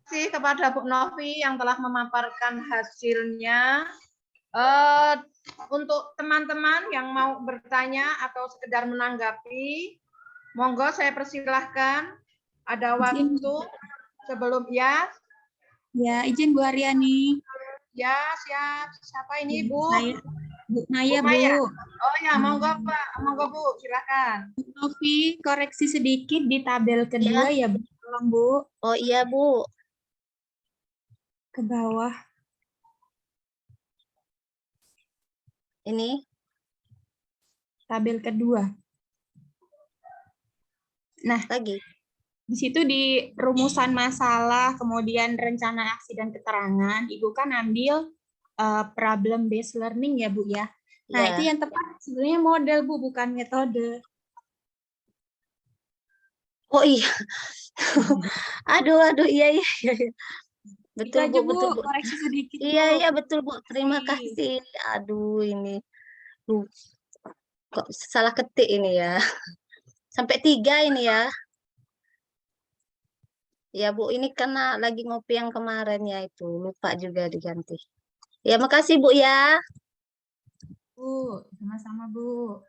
kasih kepada Bu Novi yang telah memaparkan hasilnya. Untuk teman-teman yang mau bertanya atau sekedar menanggapi, monggo saya persilahkan. Ada waktu sebelum ya. Ya, izin Bu Haryani. Ya, siap. Siapa ini, Bu? Saya Bu Maya, Bu Maya. Bu. Oh ya, monggo Pak. Monggo Bu, silakan. Bu Novi, koreksi sedikit di tabel kedua ya, Bu. Tolong, Bu. Oh iya, Bu. Ke bawah. Ini Tabel kedua. Nah, lagi. di situ di rumusan masalah, kemudian rencana aksi dan keterangan, Ibu kan ambil problem based learning ya, Bu ya. Nah, Ya. itu yang tepat sebenarnya model, Bu, bukan metode. Oh iya. aduh, iya. Betul, Itu aja, Bu, betul, Bu. koreksi sedikit, Bu. Iya, betul, Bu. Terima kasih. Aduh, ini. Kok salah ketik ini ya. Sampai 3 ini ya. Ya, Bu, ini karena lagi ngopi yang kemarin ya itu. Lupa juga diganti. Ya, makasih, Bu ya. Bu, sama-sama, Bu.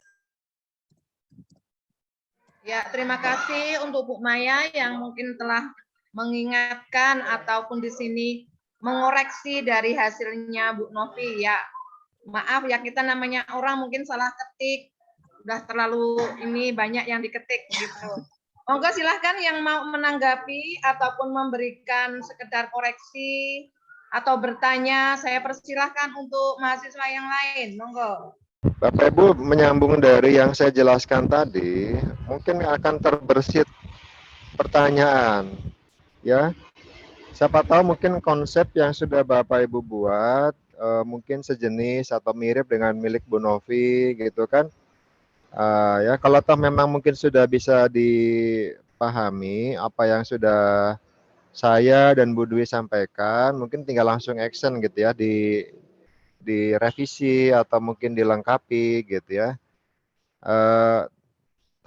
Ya, terima kasih untuk Bu Maya yang mungkin telah mengingatkan ataupun di sini mengoreksi dari hasilnya Bu Novi ya. Maaf ya, kita namanya orang mungkin salah ketik. Udah terlalu ini banyak yang diketik gitu. Monggo silahkan yang mau menanggapi ataupun memberikan sekedar koreksi atau bertanya, saya persilahkan untuk mahasiswa yang lain. Monggo. Bapak Ibu menyambung dari yang saya jelaskan tadi, mungkin akan terbersit pertanyaan, ya. Siapa tahu mungkin konsep yang sudah Bapak Ibu buat mungkin sejenis atau mirip dengan milik Bu Novi gitu kan. Ya kalau toh memang mungkin sudah bisa dipahami apa yang sudah saya dan Bu Dwi sampaikan, mungkin tinggal langsung action gitu ya, direvisi atau mungkin dilengkapi gitu ya.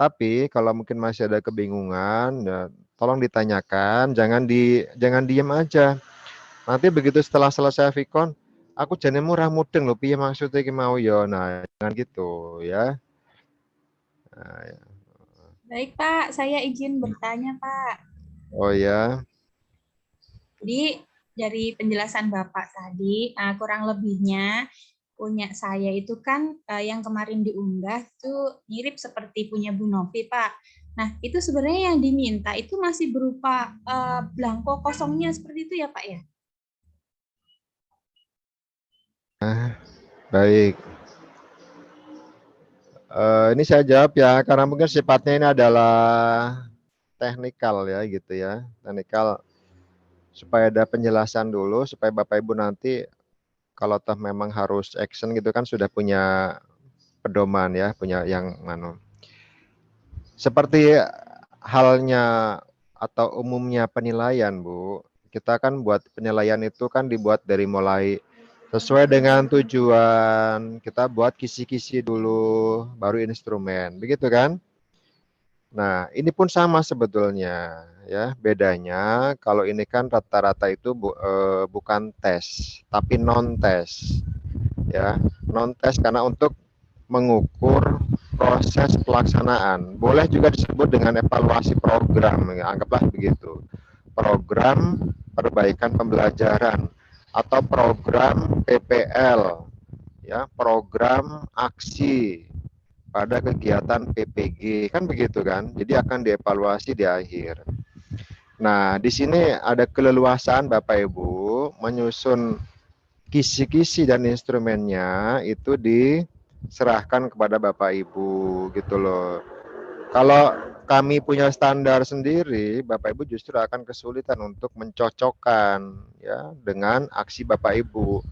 Tapi kalau mungkin masih ada kebingungan, ya, tolong ditanyakan, jangan diem aja. Nanti begitu setelah selesai Vicon, aku jane murah mudeng lho, piye maksudnya ki mau ya. Nah, jangan gitu ya. Nah, ya. Baik, Pak. Saya izin bertanya, Pak. Oh ya. Jadi, dari penjelasan Bapak tadi, kurang lebihnya punya saya itu kan yang kemarin diunggah itu mirip seperti punya Bu Novi, Pak. Nah, itu sebenarnya yang diminta itu masih berupa blanko kosongnya seperti itu ya, Pak ya? Baik. Ini saya jawab ya, karena mungkin sifatnya ini adalah teknikal ya gitu ya. Teknikal supaya ada penjelasan dulu, supaya Bapak Ibu nanti kalau toh memang harus action gitu kan sudah punya pedoman ya, punya yang seperti halnya atau umumnya penilaian, Bu. Kita kan buat penilaian itu kan dibuat dari mulai sesuai dengan tujuan, kita buat kisi-kisi dulu, baru instrumen, begitu kan? Nah, ini pun sama sebetulnya ya. Bedanya kalau ini kan rata-rata itu bukan tes, tapi non tes. Ya, non tes karena untuk mengukur proses pelaksanaan. Boleh juga disebut dengan evaluasi program, ya, anggaplah begitu. Program perbaikan pembelajaran atau program PPL, ya, program aksi pada kegiatan PPG, kan begitu kan? Jadi akan dievaluasi di akhir. Nah, di sini ada keleluasaan Bapak Ibu menyusun kisi-kisi dan instrumennya itu diserahkan kepada Bapak Ibu gitu loh. Kalau kami punya standar sendiri, Bapak Ibu justru akan kesulitan untuk mencocokkan ya dengan aksi Bapak Ibu.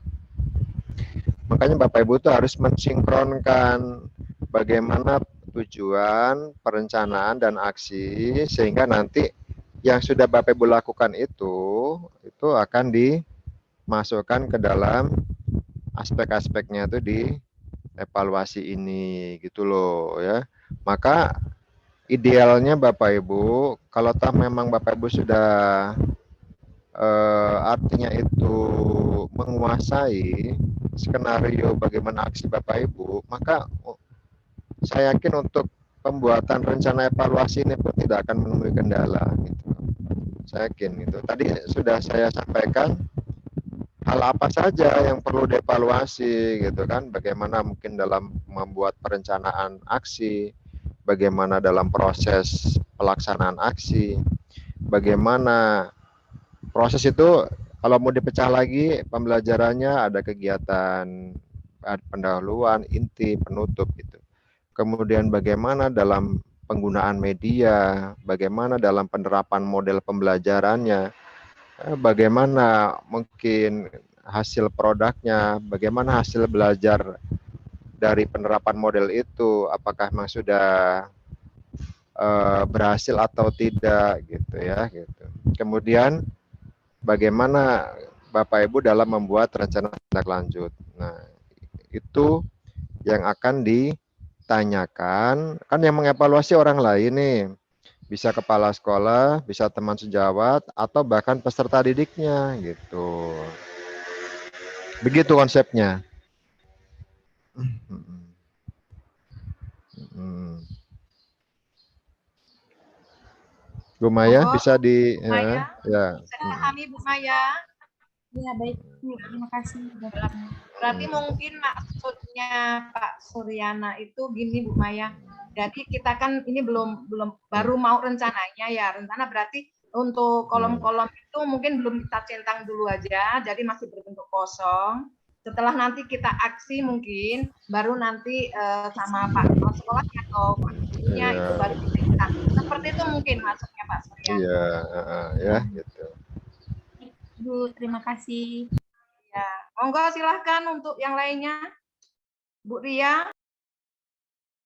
Makanya Bapak Ibu itu harus mensinkronkan bagaimana tujuan, perencanaan dan aksi sehingga nanti yang sudah Bapak Ibu lakukan itu akan dimasukkan ke dalam aspek-aspeknya itu di evaluasi ini gitu loh ya. Maka idealnya Bapak Ibu kalau toh memang Bapak Ibu sudah artinya itu menguasai skenario bagaimana aksi Bapak Ibu, maka saya yakin untuk pembuatan rencana evaluasi ini pun tidak akan menemui kendala gitu. Saya yakin itu. Tadi sudah saya sampaikan hal apa saja yang perlu dievaluasi gitu kan, bagaimana mungkin dalam membuat perencanaan aksi, bagaimana dalam proses pelaksanaan aksi, bagaimana proses itu kalau mau dipecah lagi pembelajarannya ada kegiatan pendahuluan, inti, penutup gitu. Kemudian bagaimana dalam penggunaan media, bagaimana dalam penerapan model pembelajarannya, bagaimana mungkin hasil produknya, bagaimana hasil belajar dari penerapan model itu, apakah memang sudah berhasil atau tidak gitu ya gitu. Kemudian bagaimana Bapak Ibu dalam membuat rencana tindak lanjut. Nah, itu yang akan ditanyakan, kan yang mengevaluasi orang lain nih. Bisa kepala sekolah, bisa teman sejawat, atau bahkan peserta didiknya gitu. Begitu konsepnya. Bu Maya Monggo, bisa di Maya. ya. Bisa dipahami Bu Maya? Ya, baik Bu. Terima kasih. Berarti mungkin maksudnya Pak Suryana itu gini Bu Maya. Jadi kita kan ini belum baru mau rencananya ya. Rencana berarti untuk kolom-kolom itu mungkin belum kita centang dulu aja. Jadi masih berbentuk kosong. Setelah nanti kita aksi mungkin baru nanti sama Pak kepala sekolahnya atau Pak gurunya itu baru dicetak. Seperti itu mungkin maksudnya Pak Suryana. Iya, ya gitu. Bu, terima kasih. Ya, monggo silahkan untuk yang lainnya. Bu Ria.